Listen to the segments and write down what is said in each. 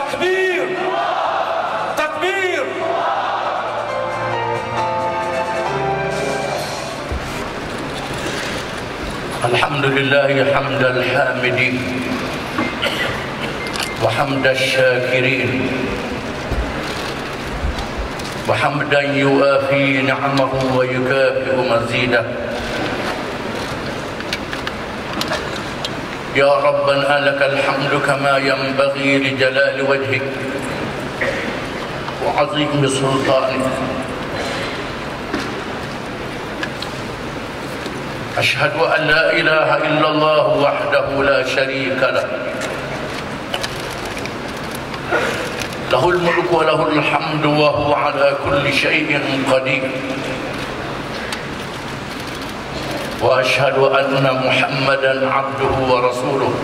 Takbir! Takbir! Alhamdulillah hamdal hamidin wa hamdash syakirin wa hamdan yuafi ni'amahu wa yukafi'u mazidah. Ya Rabbana lakal hamdu kama yanbaghi li jalali wajhik wa 'azimi sultanik. Ashhadu an la ilaha illallah wahdahu la sharika lah. Lahul mulku wa lahul hamdu wa huwa ala kulli syai'in qadir. Wa ashhadu anna Muhammadan abduhu wa rasuluh.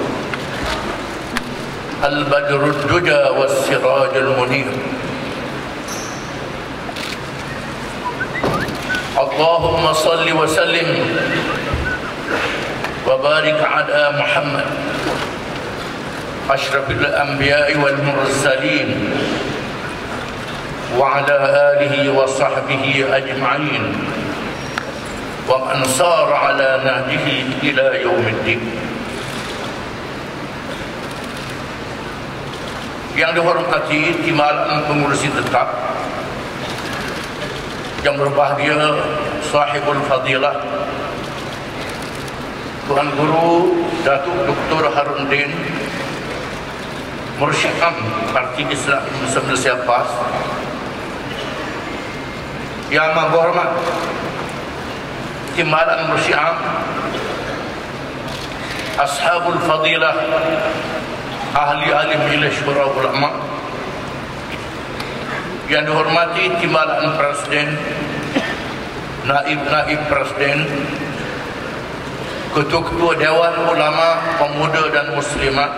Al-badrud duja was-sirajul munir. Allahumma salli wa sallim wa barik ala Muhammad asyrafil anbiya'i wal mursalin wa ala alihi wa sahbihi ajma'in wa man sara ala nahjihi ila yaumiddin. Yang dihormati timbalan pengurusi tetap, yang berbahagia sahibul fadilah Tuan Guru Datuk Dr. Harundin, Mursyid Am Parti Islam Malaysia PAS, Yang Amat Berhormat Timbalan Mursyid Am, Ashabul Fadilah, Ahli-ahli Majlis Syura Ulama, yang dihormati Timbalan Presiden, Naib-naib Presiden, Ketua-ketua Dewan Ulama Pemuda dan Muslimat,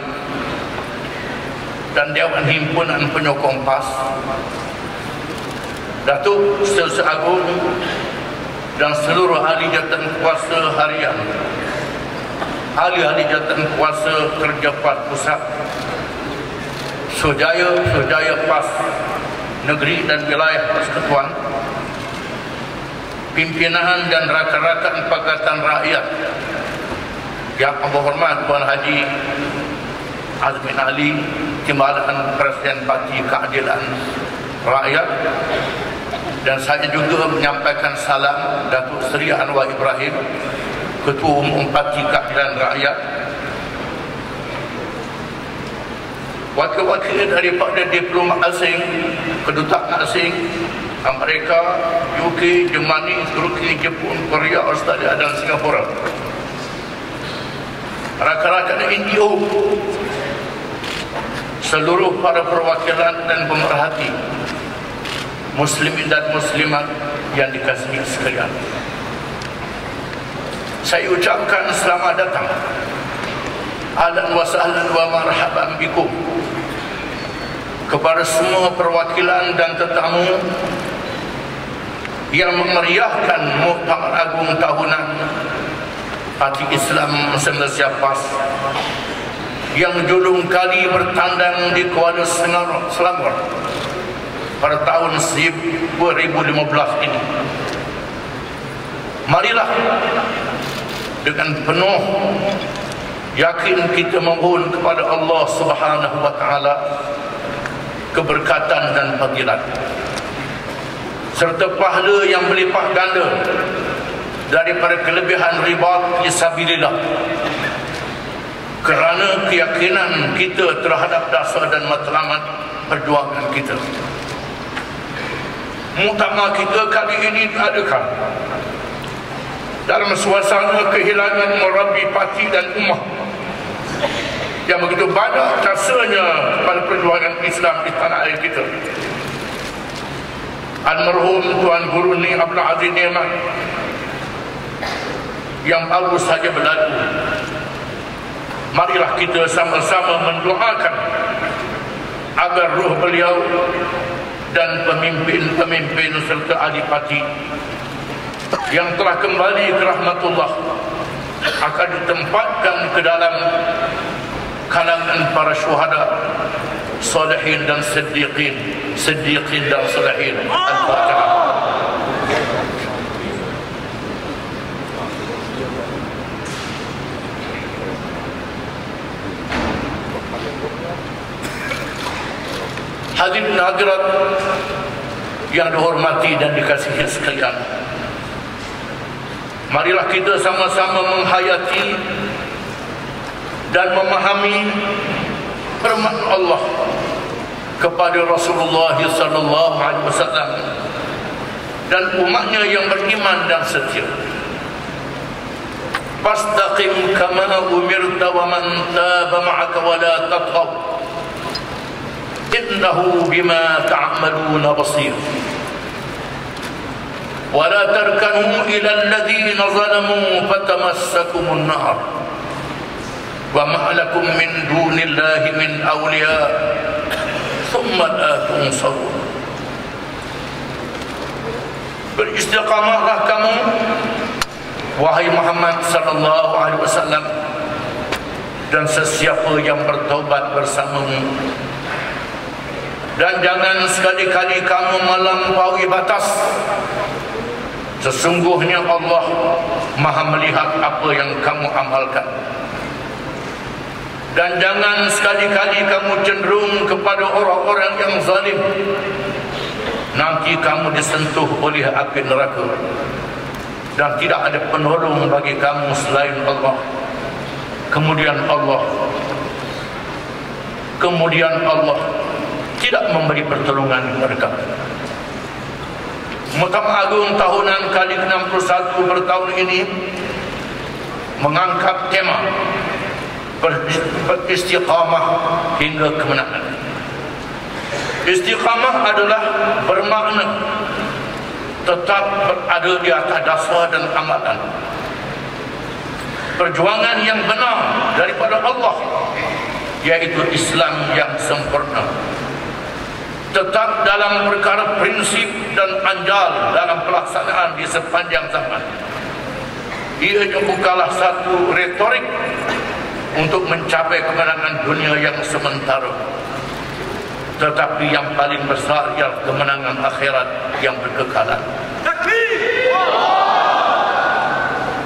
dan Dewan Himpunan Penyokong PAS, Datuk Setiausaha Agung dan seluruh ahli jawatan kuasa harian, ahli-ahli jawatan kuasa kerja PAS Pusat, Sojaya PAS Negeri dan Wilayah Persekutuan, pimpinan dan rakan-rakan Pakatan Rakyat, Yang Berhormat Tuan Haji Azmin Ali, Timbalan Presiden Parti Keadilan Rakyat, dan saya juga menyampaikan salam Datuk Seri Anwar Ibrahim, Ketua Umum Parti Keadilan Rakyat, wakil-wakil daripada diplomat asing, kedutaan asing, Amerika, UK, Germani, Turki, Jepun, Korea, Australia dan Singapura, rakan-rakan NGO, seluruh para perwakilan dan pemerhati muslimin dan muslimat yang dikasihi sekalian. Saya ucapkan selamat datang, ahlan wa sahlan wa marhaban bikum, kepada semua perwakilan dan tetamu yang memeriahkan Muktamar Agung Tahunan Parti Islam Malaysia PAS yang julung kali bertandang di Kuala Selangor pada tahun 2015 ini. Marilah dengan penuh yakin kita memohon kepada Allah Subhanahu wa taala keberkatan dan fadilat serta pahala yang berlipat ganda daripada kelebihan ribat fisabilillah, kerana keyakinan kita terhadap dasar dan matlamat perjuangan kita. Muktamar kita kali ini diadakan dalam suasana kehilangan murabbi parti dan ummah yang begitu banyak jasanya pada perjuangan Islam di tanah air kita. Almarhum Tuan Guru Ni Abdul Aziz Ni'mat yang baru saja berlalu. Marilah kita sama-sama mendoakan agar roh beliau dan pemimpin-pemimpin serta ahli parti yang telah kembali ke rahmatullah akan ditempatkan ke dalam kalangan para syuhada salihin dan siddiqin, siddiqin dan salihin. Al-Fatihah. Hadirin hadirat yang dihormati dan dikasihi sekalian, marilah kita sama-sama menghayati dan memahami firman Allah kepada Rasulullah sallallahu alaihi wasallam dan umatnya yang beriman dan setia. Fastaqim kama umirta wa man taba ma'aka wa la tatghaw innahu bima ta'maluna basir. Wa la tarkanu ila alladhina zalamu fatamassakumun nar wa ma lakum min dunillahi min awliya thumma la tunsarun. Beristiqamahlah kamu wahai Muhammad sallallahu alaihi wasallam dan sesiapa yang bertaubat bersamamu, dan jangan sekali-kali kamu melampaui batas. Sesungguhnya Allah Maha melihat apa yang kamu amalkan. Dan jangan sekali-kali kamu cenderung kepada orang-orang yang zalim. Nanti kamu disentuh oleh api neraka dan tidak ada penolong bagi kamu selain Allah. Kemudian Allah tidak memberi pertolongan kepada kamu. Muktamar Agung tahunan kali ke-61 bertahun ini mengangkat tema beristiqamah hingga kemenangan. Istiqamah adalah bermakna tetap berada di atas dasar dan amalan, perjuangan yang benar daripada Allah, yaitu Islam yang sempurna, tetap dalam perkara prinsip dan anjal dalam pelaksanaan di sepanjang zaman. Ia bukanlah satu retorik untuk mencapai kemenangan dunia yang sementara, tetapi yang paling besar ialah kemenangan akhirat yang berkekalan.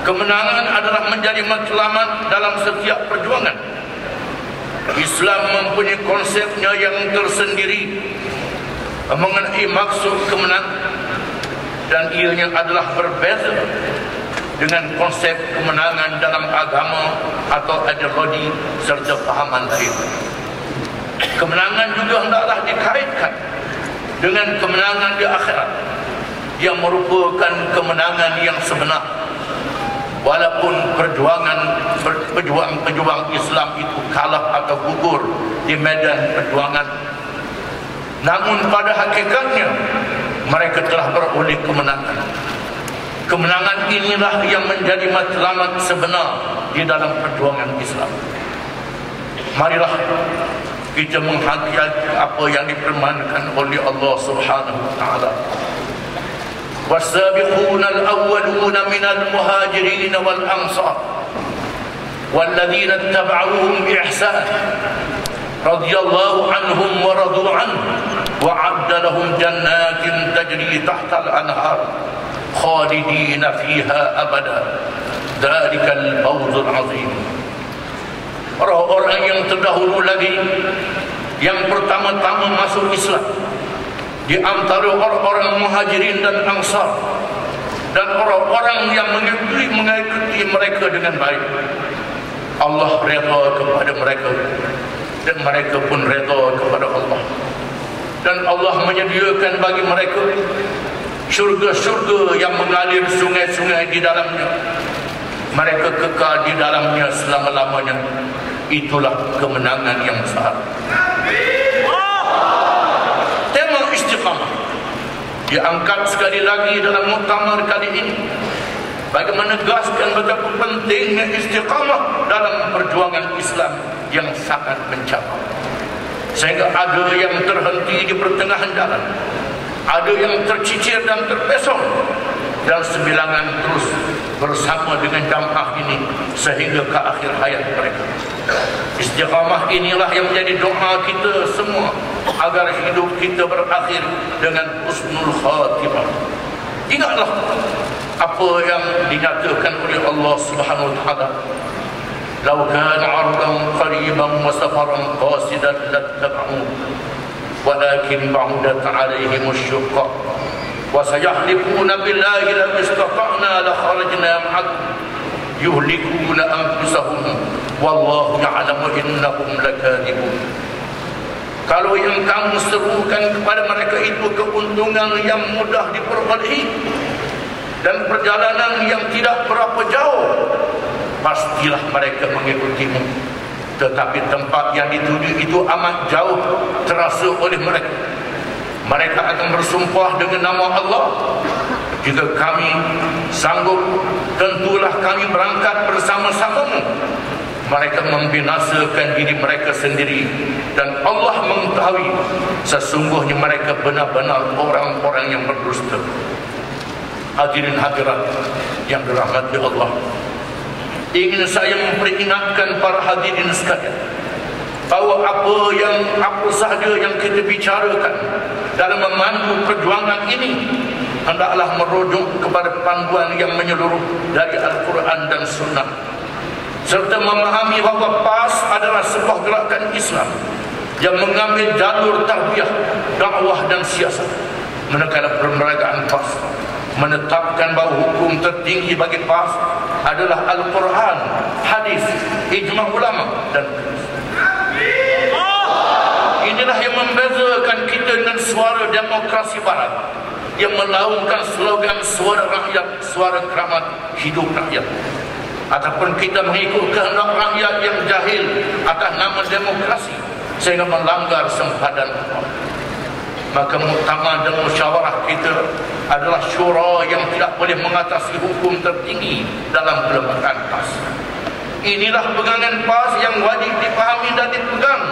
Kemenangan adalah menjadi matlamat dalam setiap perjuangan. Islam mempunyai konsepnya yang tersendiri mengenai maksud kemenangan, dan ianya adalah berbeza dengan konsep kemenangan dalam agama atau ideologi serta pahaman lain. Kemenangan juga hendaklah dikaitkan dengan kemenangan di akhirat yang merupakan kemenangan yang sebenar. Walaupun pejuang Islam itu kalah atau gugur di medan perjuangan, namun pada hakikatnya mereka telah beroleh kemenangan. Kemenangan inilah yang menjadi matlamat sebenar di dalam perjuangan Islam. Marilah kita menghayati apa yang difirmankan oleh Allah Subhanahu wa taala. والسابقون الأولون من المهاجرين والأنصار والذين اتبعوهم بإحسان رضي الله عنهم ورضوا عنه وأعد لهم جنات تجري تحت الأنهار خالدين فيها أبدا ذلك الفوز العظيم. Orang-orang yang terdahulu lagi yang pertama-tama masuk Islam di antara orang-orang muhajirin dan ansar, dan orang-orang yang mengikuti mereka dengan baik, Allah redha kepada mereka dan mereka pun redha kepada Allah. Dan Allah menyediakan bagi mereka syurga-syurga yang mengalir sungai-sungai di dalamnya. Mereka kekal di dalamnya selama-lamanya. Itulah kemenangan yang besar. Tema istiqamah diangkat sekali lagi dalam muktamar kali ini bagi menegaskan betapa pentingnya istiqamah dalam perjuangan Islam yang sangat mencabar. Sehingga ada yang terhenti di pertengahan jalan, ada yang tercicir dan terpesong, dan sebilangan terus bersama dengan jamaah ini sehingga ke akhir hayat mereka. Istiqamah inilah yang menjadi doa kita semua agar hidup kita berakhir dengan husnul khatimah. Ingatlah apa yang dinyatakan oleh Allah Subhanahu wa taala. "Lau kana 'ardan qariban wa safaran qasidan lattaba'u walakin ba'udat 'alaihim asy-syuqqa wa sayahlifuna billahi la istata'na la kharajna ma'akum yuhlikuna anfusahum wallahu ya'lamu innahum lakadzibun." Kalau yang kamu serukan kepada mereka itu keuntungan yang mudah diperolehi dan perjalanan yang tidak berapa jauh, pastilah mereka mengikutimu. Tetapi tempat yang dituju itu amat jauh terasa oleh mereka. Mereka akan bersumpah dengan nama Allah, "Jika kami sanggup, tentulah kami berangkat bersama-samamu." Mereka membinasakan diri mereka sendiri, dan Allah mengetahui sesungguhnya mereka benar-benar orang-orang yang berdusta. Hadirin hadirat yang dirahmati Allah, ingin saya memperingatkan para hadirin sekalian bahawa apa sahaja yang kita bicarakan dalam memandu perjuangan ini hendaklah merujuk kepada panduan yang menyeluruh dari Al-Quran dan Sunnah, serta memahami bahawa PAS adalah sebuah gerakan Islam yang mengambil jalur tarbiyah, dakwah dan siasat. Manakala perlembagaan PAS menetapkan bahawa hukum tertinggi bagi PAS adalah Al-Quran, hadis, ijma' ulama dan inilah yang membezakan kita dengan suara demokrasi barat yang melaungkan slogan suara rakyat, suara keramat, hidup rakyat. Ataupun kita mengikut kehendak rakyat yang jahil atas nama demokrasi sehingga melanggar sempadan Allah. Maka muktamar dan musyawarah kita adalah syura yang tidak boleh mengatasi hukum tertinggi dalam perlembagaan PAS. Inilah pegangan PAS yang wajib dipahami dan dipegang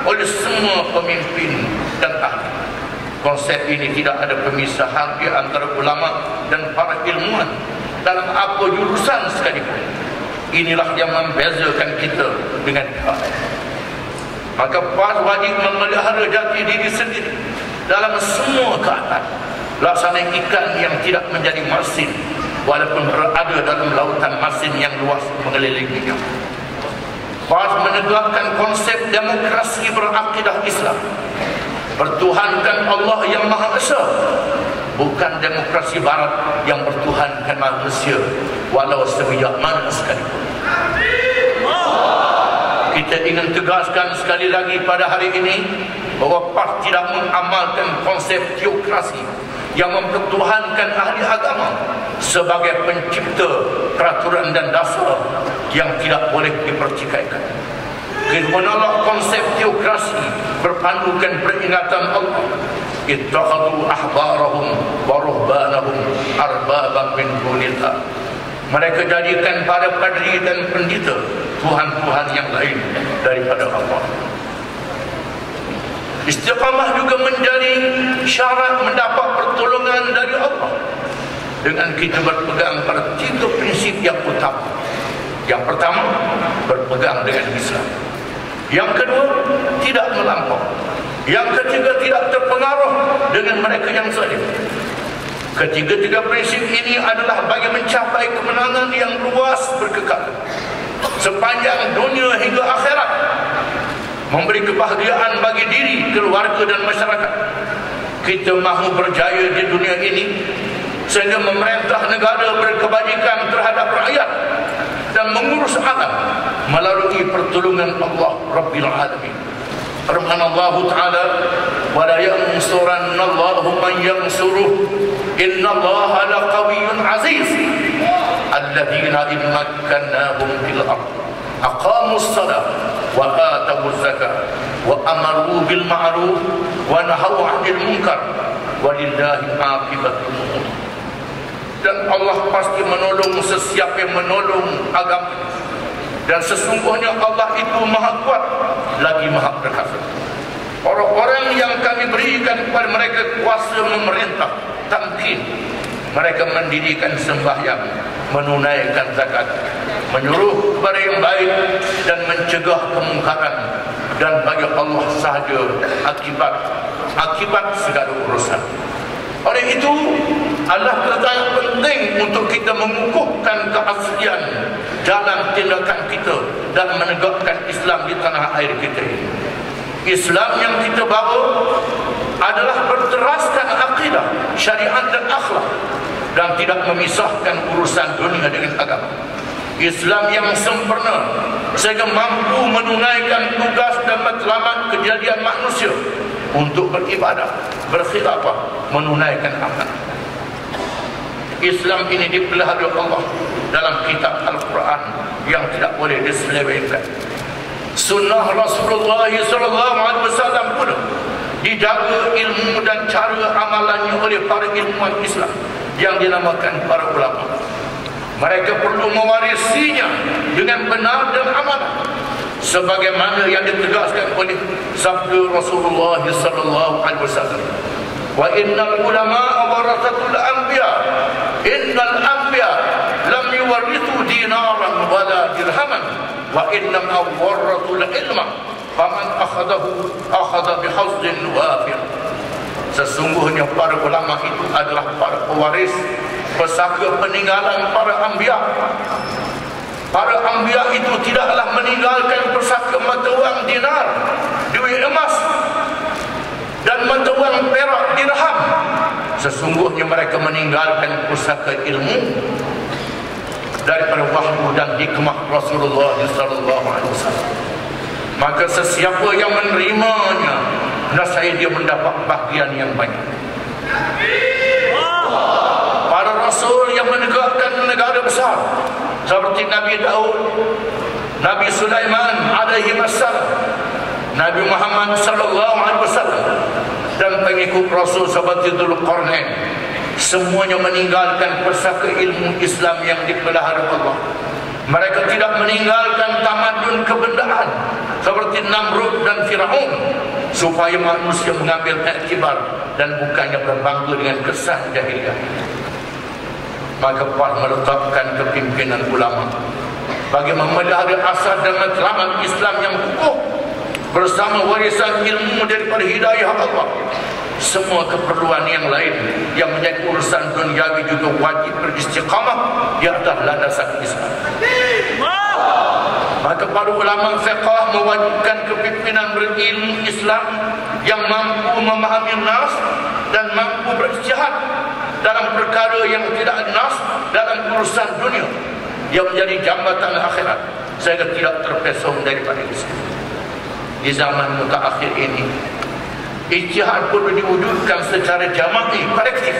oleh semua pemimpin dan ahli. Konsep ini tidak ada pemisahan di antara ulama dan para ilmuwan dalam apa jurusan sekalipun. Inilah yang membezakan kita dengan PAS. Maka PAS wajib memelihara jati diri sendiri dalam semua keadaan, laksana ikan yang tidak menjadi masin walaupun berada dalam lautan masin yang luas mengelilinginya. PAS menegakkan konsep demokrasi berakidah Islam, bertuhankan Allah yang Maha Esa, bukan demokrasi barat yang bertuhankan manusia walau sebijak mana sekalipun. Kita ingin tegaskan sekali lagi pada hari ini bahawa PAS tidak mengamalkan konsep teokrasi yang mempertuhankan ahli agama sebagai pencipta peraturan dan dasar yang tidak boleh dipertikaikan. Kita menolak konsep teokrasi berpandukan peringatan Allah, ittakhadhu ahbarahum wa ruhbanahum arbaban min dunillah. Mereka jadikan para padri dan pendeta tuhan-tuhan yang lain daripada Allah. Istiqamah juga menjadi syarat mendapat pertolongan dari Allah dengan kita berpegang pada 3 prinsip yang utama. Yang pertama, berpegang dengan Islam. Yang kedua, tidak melampau. Yang ketiga, tidak terpengaruh dengan mereka yang zalim. Ketiga-tiga prinsip ini adalah bagi mencapai kemenangan yang luas berkekal sepanjang dunia hingga akhirat, memberi kebahagiaan bagi diri, keluarga dan masyarakat. Kita mahu berjaya di dunia ini sehingga memerintah negara berkebajikan terhadap rakyat dan mengurus alam melalui pertolongan Allah Rabbil Alamin. Firman Allah Ta'ala, wa la yansurannallahu man yansuruh innallaha laqawiyyun aziz alladzina in makkannahum fil ardh aqamus salat wa atawuz zakat wa amaru bil ma'ruf wa nahaw 'anil munkar walillahi 'aqibatul umur. Dan Allah pasti menolong sesiapa yang menolong agama, dan sesungguhnya Allah itu Maha Kuat lagi Maha Perkasa. Orang-orang yang kami berikan kepada mereka kuasa memerintah, tamkin, mereka mendirikan sembahyang, menunaikan zakat, menyuruh kepada yang baik dan mencegah kemungkaran, dan bagi Allah sahaja akibat segala urusan. Oleh itu, Allah kata penting untuk kita mengukuhkan keaslian dalam tindakan kita dan menegakkan Islam di tanah air kita ini. Islam yang kita bawa adalah berteraskan akidah, syariat dan akhlak, dan tidak memisahkan urusan dunia dengan agama. Islam yang sempurna sehingga mampu menunaikan tugas dan matlamat kejadian manusia untuk beribadah, berkhilafah, menunaikan amanah. Islam ini dipelihara Allah dalam kitab Al-Quran yang tidak boleh diselewengkan. Sunnah Rasulullah SAW pun dijaga ilmu dan cara amalannya oleh para ilmuwan Islam yang dinamakan para ulama. Mereka perlu mewarisinya dengan benar dan amanah, sebagaimana yang ditegaskan oleh sabda Rasulullah SAW. Wa innal ulama warathatul anbiya, innal anbiya lam yuwarithu dinaran wala dirhaman, wa innama warathul ilma faman akhadha bihazzin wafir. Sesungguhnya para ulama itu adalah para pewaris, pesaka peninggalan para anbiya. Para anbiya itu tidaklah meninggalkan pesaka mata wang dinar, duit emas, dan mata wang perak dirham. Sesungguhnya mereka meninggalkan pusaka ilmu daripada wahyu dan hikmah Rasulullah SAW. Maka sesiapa yang menerimanya, nascaya dia mendapat bahagian yang banyak. Para rasul yang menegakkan negara besar seperti Nabi Daud, Nabi Sulaiman alaihi wassalam, Nabi Muhammad sallallahu alaihi wasallam, dan pengikut Rasul seperti Dzulqarnain, semuanya meninggalkan pusaka ilmu Islam yang dipelihara Allah. Mereka tidak meninggalkan tamadun kebendaan seperti Namrud dan Firaun, supaya manusia mengambil iktibar dan bukannya berbangga dengan kesan jahiliyah. Maka meletakkan kepimpinan ulama bagi memelihara asas dan matlamat Islam yang kukuh bersama warisan ilmu daripada hidayah Allah. Semua keperluan yang lain yang menjadi urusan duniawi juga wajib beristiqamah di atas landasan Islam. Maka para ulama fiqh mewajibkan kepimpinan berilmu Islam yang mampu memahami nas dan mampu berijtihad dalam perkara yang tidak nas dalam urusan dunia yang menjadi jambatan akhirat, sehingga tidak terpesong daripada Islam. Di zaman mutaakhir ini, ijtihad perlu diwujudkan secara jama'i, kolektif.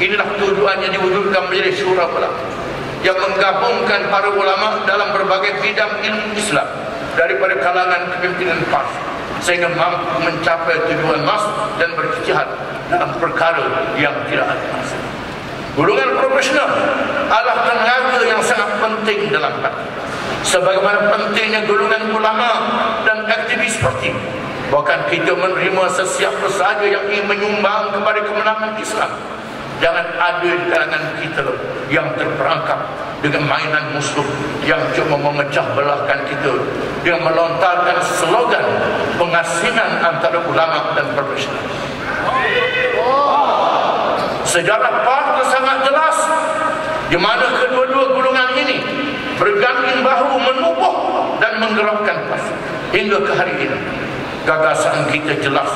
Inilah tujuannya diwujudkan menjadi syura ulama yang menggabungkan para ulama dalam berbagai bidang ilmu Islam daripada kalangan kepimpinan pas, sehingga mampu mencapai tujuan nas dan berijtihad dalam perkara yang tidak ada nas. Golongan profesional adalah tenaga yang sangat penting dalam parti, sebagaimana pentingnya golongan ulama dan aktivis parti. Bahkan kita menerima sesiapa sahaja yang ingin menyumbang kepada kemenangan Islam. Jangan ada di kalangan kita yang terperangkap dengan mainan musuh yang cuma memecah belahkan kita dengan melontarkan slogan pengasingan antara ulama dan profesional. Sejarah PAS sangat jelas di mana kedua-dua golongan ini berganding bahu menubuh dan menggerakkan PAS hingga ke hari ini. Gagasan kita jelas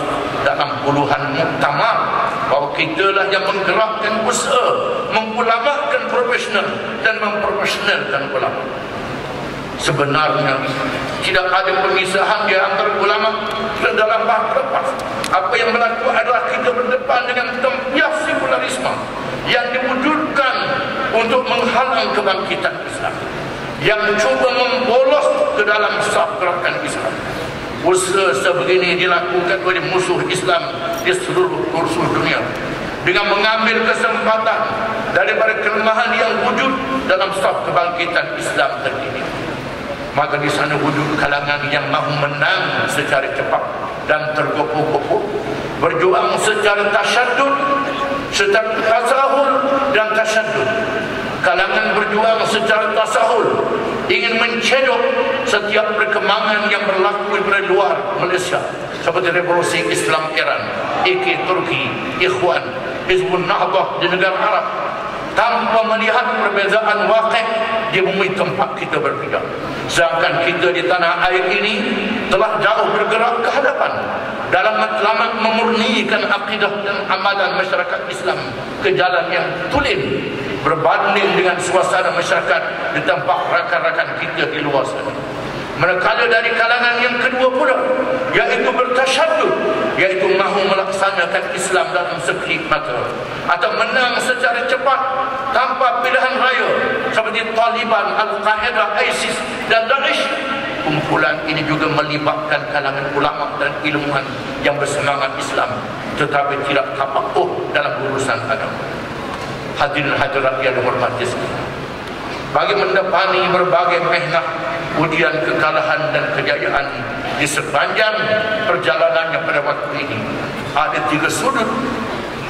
dalam puluhan muktamar bahawa kitalah yang menggerakkan usaha mengulamakan profesional dan memprofesionalkan ulama. Sebenarnya tidak ada pemisahan di antara ulama dan dalam bahasa lepas. Apa yang berlaku adalah kita berdepan dengan tempias sekularisme yang diwujudkan untuk menghalang kebangkitan Islam, yang cuba membolos ke dalam saf gerakan Islam. Usaha sebegini dilakukan oleh musuh Islam di seluruh kursus dunia dengan mengambil kesempatan daripada kelemahan yang wujud dalam saf kebangkitan Islam terkini. Maka di sana wujud kalangan yang mahu menang secara cepat dan tergopoh-gopoh, berjuang secara tasyadud, secara tasahul dan tasyadud, kalangan berjuang secara tasahul ingin mencedok setiap perkembangan yang berlaku di luar Malaysia seperti revolusi Islam Iran, IKI Turki, Ikhwan, Hizbun Nahdah di negara Arab, tanpa melihat perbezaan wakil di bumi tempat kita berpindah. Sedangkan kita di tanah air ini telah jauh bergerak ke hadapan dalam matlamat memurnikan akidah dan amalan masyarakat Islam ke jalan yang tulen berbanding dengan suasana masyarakat di tempat rakan-rakan kita di luar sana. Manakala dari kalangan yang kedua pula, iaitu bertasyadud, iaitu mahu melaksanakan Islam dalam sekelip mata atau menang secara cepat tanpa pilihan raya seperti Taliban, Al-Qaeda, ISIS dan Daesh. Kumpulan ini juga melibatkan kalangan ulama dan ilmuwan yang bersemangat Islam tetapi tidak tafakuh dalam urusan agama. Hadirin hadirat yang dihormati sekalian, bagi mendepani berbagai mehnah, ujian, kekalahan dan kejayaan di sepanjang perjalanannya pada waktu ini, ada 3 sudut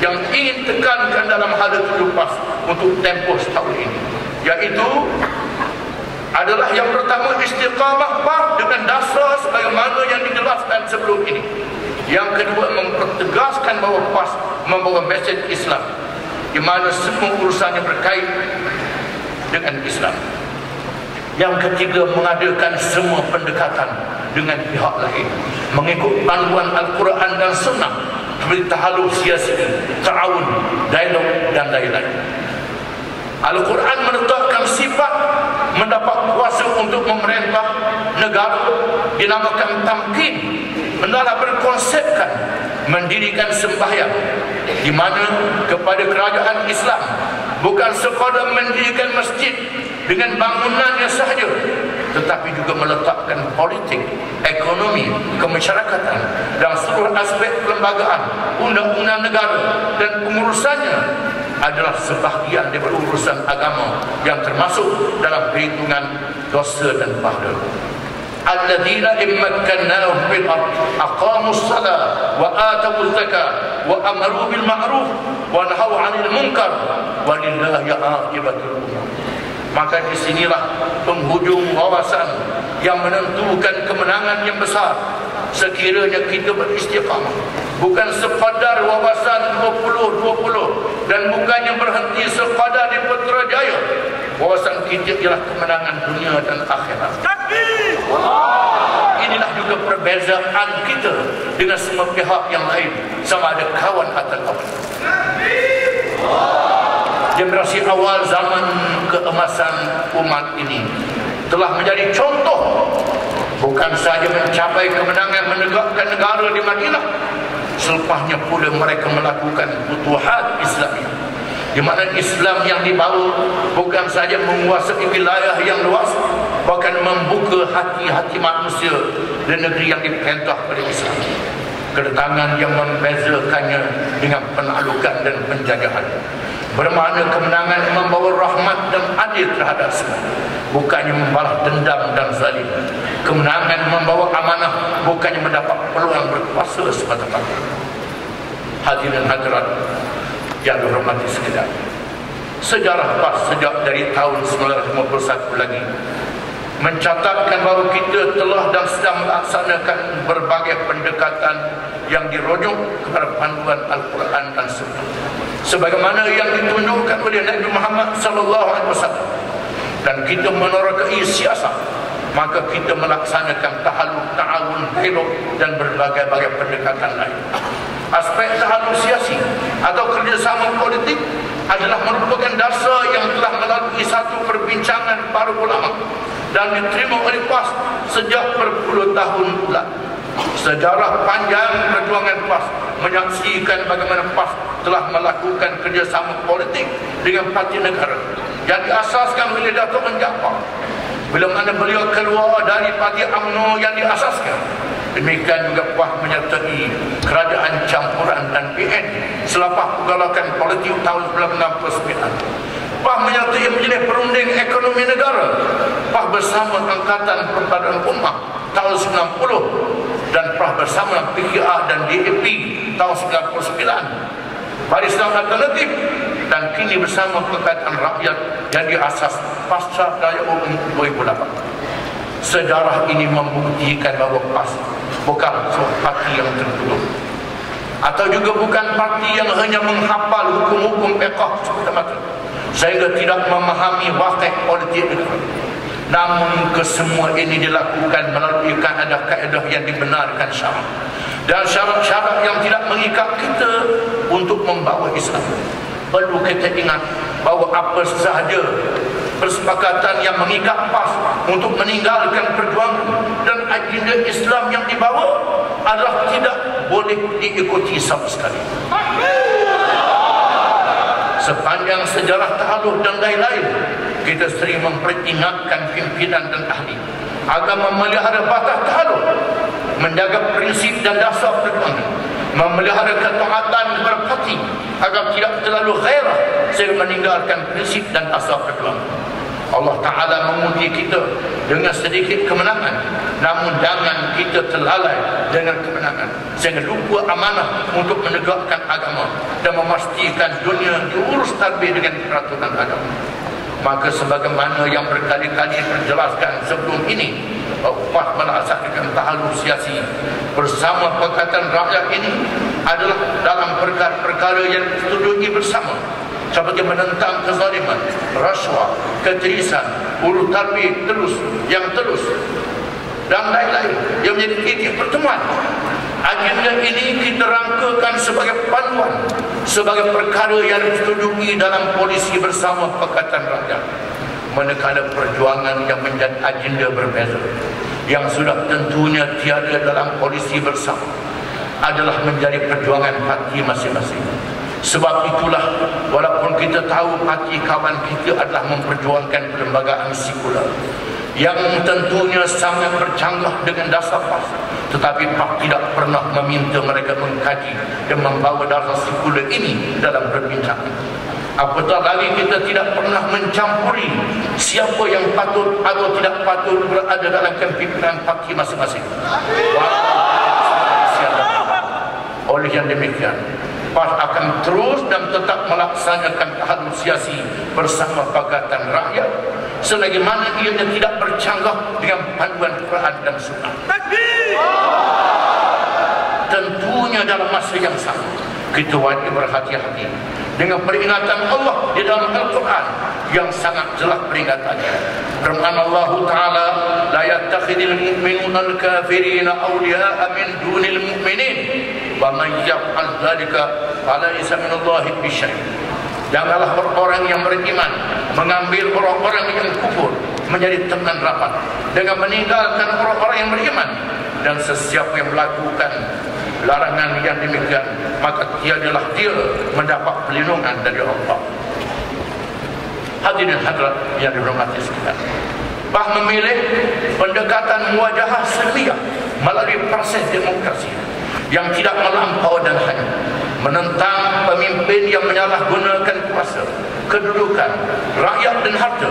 yang ingin tekankan dalam hal terlepas untuk tempoh setahun ini, iaitu adalah yang pertama istiqamah dengan dasar sebagaimana yang dijelaskan sebelum ini. Yang kedua, mempertegaskan bahawa PAS membawa mesej Islam di mana semua urusannya berkait dengan Islam. Yang ketiga, mengadakan semua pendekatan dengan pihak lain mengikut panduan Al-Quran dan Sunnah seperti tahaluf siasi, ta'awun, dialog dan lain-lain. Al-Quran menetapkan sifat mendapat kuasa untuk memerintah negara dinamakan tamkin, mendalam berkonsepkan mendirikan sembahyang di mana kepada kerajaan Islam bukan sekadar mendirikan masjid dengan bangunannya sahaja, tetapi juga meletakkan politik, ekonomi, kemasyarakatan dan seluruh aspek perlembagaan, undang-undang negara dan pengurusannya adalah sebahagian daripada urusan agama yang termasuk dalam perhitungan dosa dan pahala. Alladzina immakkannahum fil ard aqamus salat wa atawuz zakat wa amaru bil ma'ruf wa nahaw 'anil munkar walillahi 'aqibatul umur. Maka di sinilah penghujung wawasan yang menentukan kemenangan yang besar sekiranya kita beristiqamah. Bukan sekadar wawasan 20-20 dan bukannya berhenti sekadar di Putrajaya. Wawasan kita ialah kemenangan dunia dan akhirat. Inilah juga perbezaan kita dengan semua pihak yang lain, sama ada kawan atau kawan. Generasi awal zaman keemasan umat ini telah menjadi contoh bukan sahaja mencapai kemenangan menegakkan negara di Madinah, selepasnya pula mereka melakukan futuhat Islam di mana Islam yang dibawa bukan sahaja menguasai wilayah yang luas, bahkan membuka hati-hati manusia di negeri yang diperintah oleh Islam. Kedatangan yang membezakannya dengan penaklukan dan penjajahan bermakna kemenangan membawa rahmat dan adil terhadap semua, bukannya membalas dendam dan zalim. Kemenangan membawa amanah, bukannya mendapat peluang berkuasa semata-mata. Hadirin hadirat yang dihormati sekalian, sejarah PAS sejak dari tahun 1951 lagi mencatatkan bahawa kita telah dan sedang melaksanakan berbagai pendekatan yang dirujuk kepada panduan Al-Quran dan Sunnah sebagaimana yang ditunjukkan oleh Nabi Muhammad SAW, dan kita menerokai siasat, maka kita melaksanakan tahaluf, ta'awun, dialog dan berbagai-bagai pendekatan lain. Aspek tahaluf siasi atau kerjasama politik adalah merupakan dasar yang telah melalui satu perbincangan para ulama dan diterima oleh PAS sejak berpuluh tahun pula. Sejarah panjang perjuangan PAS menyaksikan bagaimana PAS telah melakukan kerjasama politik dengan parti negara yang diasaskan oleh Datuk Jaafar bila mana beliau keluar dari parti UMNO yang diasaskan. Demikian juga PAS menyertai kerajaan campuran dan PN selepas pergolakan politik tahun 1969. PAS menyertai menjadi perunding ekonomi negara. PAS bersama Angkatan Perpaduan Ummah tahun 90 dan PAS bersama PKR dan DAP tahun 99. Barisan Alternatif dan kini bersama Perikatan Rakyat yang diasas pasca Raya Umum 2008. Sejarah ini membuktikan bahawa PAS bukan parti yang tertutup, atau juga bukan parti yang hanya menghafal hukum-hukum fiqh semata-mata sehingga tidak memahami wakil politik negara. Namun kesemua ini dilakukan melalui kaedah-kaedah yang dibenarkan syarak dan syarat-syarat yang tidak mengikat kita untuk membawa Islam. Perlu kita ingat bahawa apa sahaja persepakatan yang mengikat PAS untuk meninggalkan perjuangan dan agenda Islam yang dibawa adalah tidak boleh diikuti sama sekali. Sepanjang sejarah tahaluf dan lain-lain, kita sering memperingatkan pimpinan dan ahli agar memelihara batas tahaluf, menjaga prinsip dan dasar perjuangan, memelihara ketaatan kepada parti agar tidak terlalu ghairah sehingga meninggalkan prinsip dan dasar perjuangan. Allah Ta'ala menguji kita dengan sedikit kemenangan, namun jangan kita terlalai dengan kemenangan sehingga lupa amanah untuk menegakkan agama dan memastikan dunia diurus tadbir dengan peraturan agama. Maka sebagaimana yang berkali-kali terjelaskan sebelum ini, PAS melaksanakan tahaluf siasi bersama Perikatan Rakyat ini adalah dalam perkara-perkara yang disetujui bersama, seperti menentang kezaliman, rasuah, ketirisan, urus tarbiyah yang terus dan lain-lain yang menjadi titik pertemuan. Agenda ini kita rangkakan sebagai panduan, sebagai perkara yang disetujui dalam polisi bersama Perikatan Rakyat. Manakala perjuangan yang menjadi agenda berbeza, yang sudah tentunya tiada dalam polisi bersama, adalah menjadi perjuangan parti masing-masing. Sebab itulah, walaupun kita tahu parti kawan kita adalah memperjuangkan perlembagaan sekular yang tentunya sangat bercanggah dengan dasar PAS, tetapi PAS tidak pernah meminta mereka mengkaji dan membawa dasar sekular ini dalam perbincangan. Apatah lagi kita tidak pernah mencampuri siapa yang patut atau tidak patut berada dalam pimpinan parti masing-masing. Oleh yang demikian, PAS akan terus dan tetap melaksanakan tahaluf siasi bersama Perikatan Rakyat selagi mana ianya tidak bercanggah dengan panduan Quran dan Sunnah. Tentunya dalam masa yang sama kita wajib berhati-hati dengan peringatan Allah di dalam Al-Quran yang sangat jelas peringatannya. Firman Allah Ta'ala, la yattakhidul mu'minuna al-kafirina awliya'a min dunil mu'minin wa man yaf'al dzalika falaysa minallahi bisyai'. Janganlah orang-orang yang beriman mengambil orang-orang yang kufur menjadi teman rapat dengan meninggalkan orang-orang yang beriman, dan sesiapa yang melakukan larangan yang demikian maka tiadalah dia mendapat perlindungan dari Allah. Hadirin hadirat yang dirahmati sekalian, PAS memilih pendekatan muwajahah silmiah melalui proses demokrasi yang tidak melampau dan hanya menentang pemimpin yang menyalahgunakan kuasa, kedudukan, rakyat dan harta.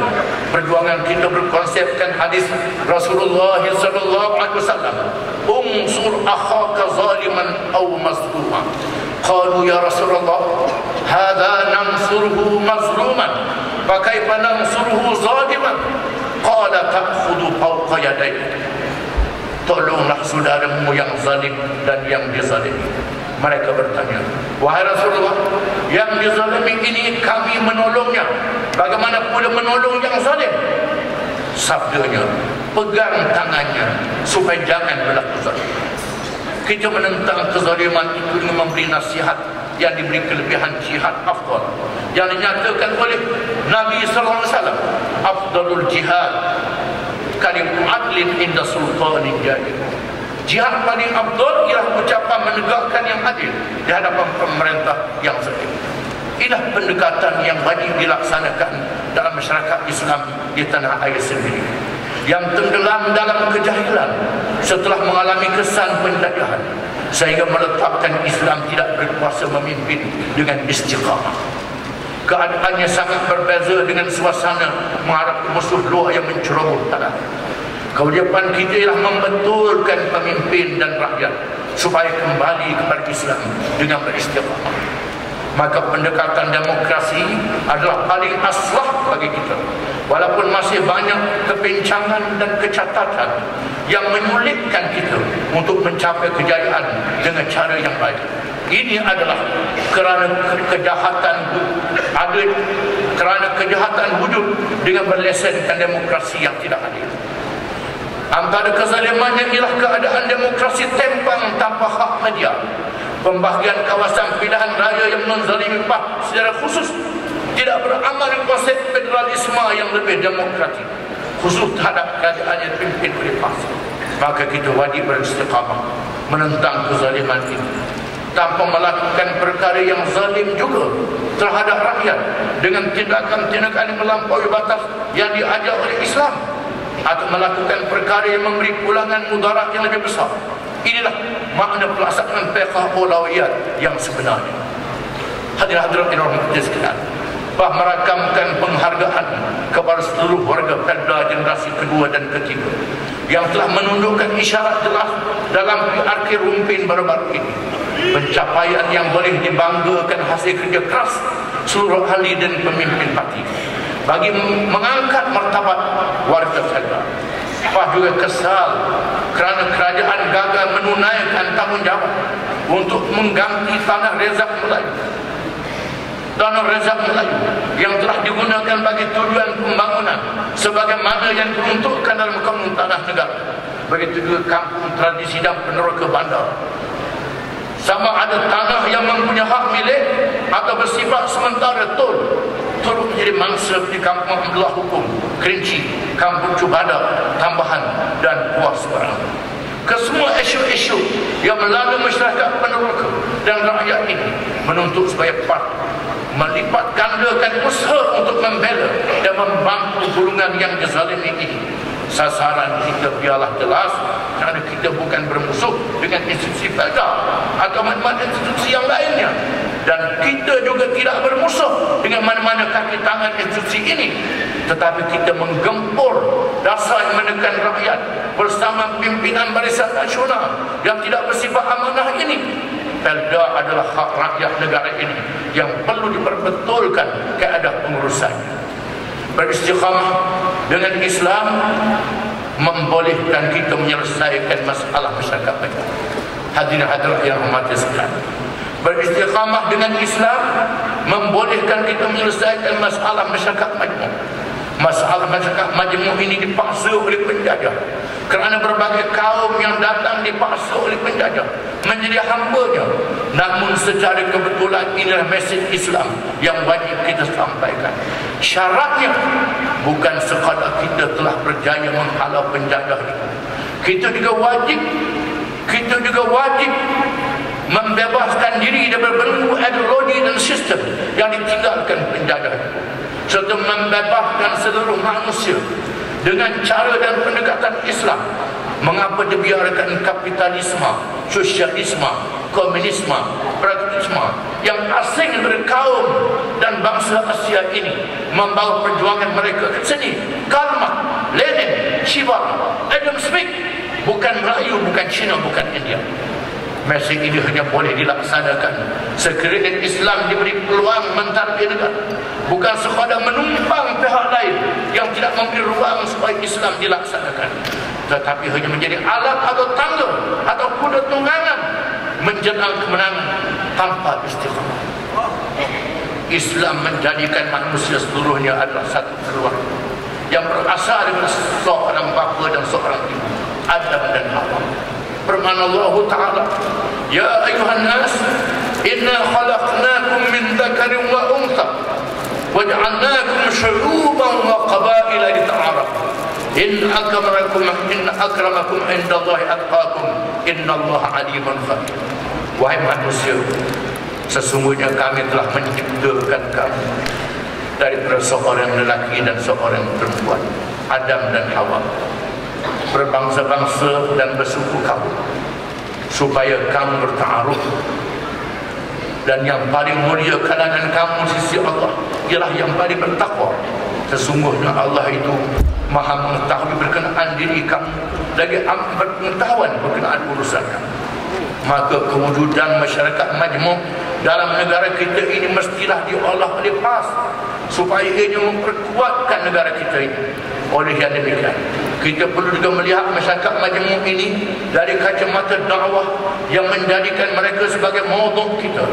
Perjuangan kita berkonsepkan hadis Rasulullah sallallahu alaihi wasallam, "Unsur akhaka zaliman aw mazluma." Qalu ya Rasulullah, "Hadza nansuruhu mazluman, fa kaifa nansuruhu zaliman?" Qala ta'khudhu fawqa yadayk. Tolonglah saudaramu yang zalim dan yang dizalimi. Mereka bertanya, wahai Rasulullah, yang dizalimi ini kami menolongnya, bagaimana pula menolong yang zalim? Sabdanya, pegang tangannya supaya jangan berlaku zalim. Kita menentang kezaliman itu dengan memberi nasihat yang diberi kelebihan jihad afdal yang dinyatakan oleh Nabi sallallahu alaihi wasallam, afdalul jihad kalimatu adlin inda sultanin jahil. Jihad paling afdal ialah ucapan menegakkan yang adil di hadapan pemerintah yang zalim. Inilah pendekatan yang banyak dilaksanakan dalam masyarakat Islam di tanah air sendiri, yang tenggelam dalam kejahilan setelah mengalami kesan penjajahan, sehingga meletakkan Islam tidak berkuasa memimpin dengan istiqamah. Keadaannya sangat berbeza dengan suasana menghadapi musuh luar yang menceroboh tanah. Kewajipan kita ialah membetulkan pemimpin dan rakyat supaya kembali kepada Islam dengan beristiqamah. Maka pendekatan demokrasi adalah paling aslah bagi kita. Walaupun masih banyak kepincangan dan kecacatan yang menyulitkan kita untuk mencapai kejayaan dengan cara yang baik. Ini adalah kerana kejahatan wujud dengan berlesenkan demokrasi yang tidak adil. Antara kezalimannya ialah keadaan demokrasi tempang tanpa hak media, pembahagian kawasan pilihan raya yang menzalimi PAH secara khusus, tidak beramal konsep federalisme yang lebih demokratik, khusus terhadap kerajaan yang dipimpin oleh PAH. Maka kita wajib beristiqamah menentang kezaliman ini, tanpa melakukan perkara yang zalim juga terhadap rakyat dengan tindakan-tindakan yang melampaui batas yang diajar oleh Islam, atau melakukan perkara yang memberi pulangan mudarat yang lebih besar. Inilah makna pelaksanaan fiqh aulawiyat yang sebenarnya. Hadirin dirahmati sekalian, bah merakamkan penghargaan kepada seluruh warga Perda generasi kedua dan ketiga yang telah menunjukkan isyarat jelas dalam akhir rumpin baru-baru ini. Pencapaian yang boleh dibanggakan hasil kerja keras seluruh ahli dan pemimpin parti bagi mengangkat martabat warga Perda. PAH juga kesal kerana kerajaan gagal menunaikan tanggungjawab untuk mengganti tanah rezak Melayu. Tanah rezak Melayu yang telah digunakan bagi tujuan pembangunan sebagaimana yang diperuntukkan dalam Kanun Tanah Negara. Begitu juga kampung tradisi dan peneroka bandar. Sama ada tanah yang mempunyai hak milik atau bersifat sementara turut menjadi mangsa di kampung Abdullah Hukum, Kerinci, Kampung Cubada, Tambahan dan Puas Barang. Kesemua isu-isu yang melanda masyarakat peneroka dan rakyat ini menuntut supaya PAH melipat gandakan usaha untuk membela dan membantu golongan yang dizalimi ini. Sasaran kita biarlah jelas, kerana kita bukan bermusuh dengan institusi Perda atau mana-mana institusi yang lainnya, dan kita juga tidak bermusuh dengan mana-mana kaki tangan institusi ini, tetapi kita menggempur dasar yang menekan rakyat bersama pimpinan Barisan Nasional yang tidak bersifat amanah ini. Perda adalah hak rakyat negara ini yang perlu diperbetulkan keadaan pengurusannya. Beristiqamah dengan Islam membolehkan kita menyelesaikan masalah masyarakat kita. Hadirin hadirat yang hormati sekalian, beristiqamah dengan Islam membolehkan kita menyelesaikan masalah masyarakat majmuk. Masalah masyarakat majmuk ini dipaksa oleh penjajah kerana berbagai kaum yang datang dipaksa oleh penjajah menjadi hambanya. Namun secara kebetulan inilah mesej Islam yang wajib kita sampaikan. Syaratnya bukan sekadar kita telah berjaya menghalau penjajah itu. Kita juga wajib membebaskan diri dari belenggu ideologi dan sistem yang ditinggalkan penjajah itu, serta membebaskan seluruh manusia dengan cara dan pendekatan Islam. Mengapa dibiarkan kapitalisme, sosialisme, komunisme, pragmatisme yang asing dari kaum dan bangsa Asia ini membawa perjuangan mereka ke sini? Karl Marx, Lenin, Shiva, Adam Smith, bukan Melayu, bukan Cina, bukan India. Mesej ini hanya boleh dilaksanakan sekiranya Islam diberi peluang mentadbir negara, bukan sekadar menumpang pihak lain yang tidak memberi ruang supaya Islam dilaksanakan, tetapi hanya menjadi alat atau tangga atau kuda tunggangan menjelang kemenangan tanpa istiqamah. Islam menjadikan manusia seluruhnya adalah satu keluarga yang berasal dari seorang bapa dan seorang ibu, Adam dan Hawa. Firman Allah Ta'ala, Ya ayuhan nas, inna khalaqnakum min dzakarin wa untha waj'alnakum syu'uban wa qabaila lita'arafu inna akramakum indallahi atqakum innallaha alimun khabir. Wahai manusia, sesungguhnya kami telah menciptakan kamu dari seorang lelaki dan seorang perempuan, Adam dan Hawa, berbangsa-bangsa dan bersuku kaum, supaya kamu bertaaruf. Dan yang paling mulia kalangan kamu di sisi Allah ialah yang paling bertakwa. Sesungguhnya Allah itu Maha mengetahui berkenaan diri kamu, lagi berpengetahuan berkenaan urusan kamu. Maka kewujudan masyarakat majmuk dalam negara kita ini mestilah diolah lepas supaya ia memperkuatkan negara kita ini. Oleh yang demikian, kita perlu juga melihat masyarakat majmuk ini dari kacamata dakwah yang menjadikan mereka sebagai maudhu kita.